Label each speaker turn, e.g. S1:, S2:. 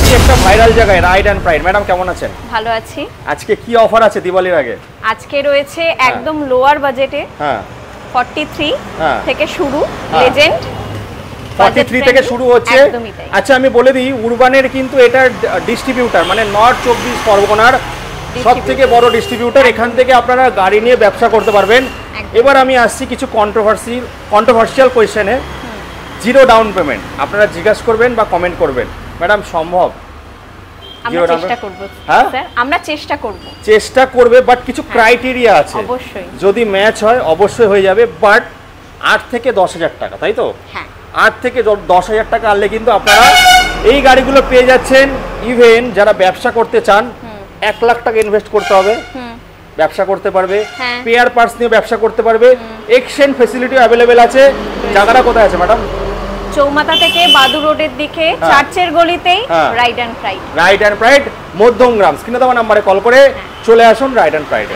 S1: আছি একটা ভাইরাল জায়গায়, রাইড অ্যান্ড প্রাইড। ম্যাডাম কেমন আছেন?
S2: ভালো আছি।
S1: আজকে কি অফার আছে দিওয়ালির আগে?
S2: আজকে রয়েছে একদম লোয়ার বাজেটে,
S1: হ্যাঁ
S2: 43
S1: হ্যাঁ
S2: থেকে শুরু,
S1: হ্যাঁ।
S2: লেজেন্ড
S1: 43 থেকে শুরু হচ্ছে। আচ্ছা আমি বলে দিই, উরবানের কিন্তু এটা ডিস্ট্রিবিউটার, মানে নর্থ 24 পরগনার সব থেকে বড় ডিস্ট্রিবিউটার। এখান থেকে আপনারা গাড়ি নিয়ে ব্যবসা করতে পারবেন। এবার আমি আসছি কিছু কন্ট্রোভার্সিয়াল কোয়েশ্চেনে। জিরো ডাউন পেমেন্ট আপনারা জিজ্ঞাসা করবেন বা কমেন্ট করবেন, ম্যাডাম সম্ভব?
S2: আমরা চেষ্টা করব স্যার, আমরা চেষ্টা করব,
S1: বাট কিছু ক্রাইটেরিয়া আছে।
S2: অবশ্যই
S1: যদি ম্যাচ হয় অবশ্যই হয়ে যাবে, বাট 8 থেকে 10,000 টাকা, তাই তো?
S2: হ্যাঁ
S1: 8 থেকে 10,000 টাকা আনলে কিন্তু আপনারা এই গাড়িগুলো পেয়ে যাচ্ছেন। ইভেন যারা ব্যবসা করতে চান 1 লাখ টাকা ইনভেস্ট করতে হবে, ব্যবসা করতে পারবে, পেয়ার পার্টস নিয়ে ব্যবসা করতে পারবে, এক্সচেঞ্জ ফ্যাসিলিটি অ্যাভেলেবেল আছে। জায়গাটা কোথায় আছে ম্যাডাম?
S2: চৌমাথা থেকে বাদু রোডের দিকে চার্চের গলিতেই রাইড অ্যান্ড প্রাইড।
S1: মধ্যমগ্রাম। স্ক্রিনে দেওয়া নাম্বারে কল করে চলে আসুন রাইড অ্যান্ড প্রাইডে।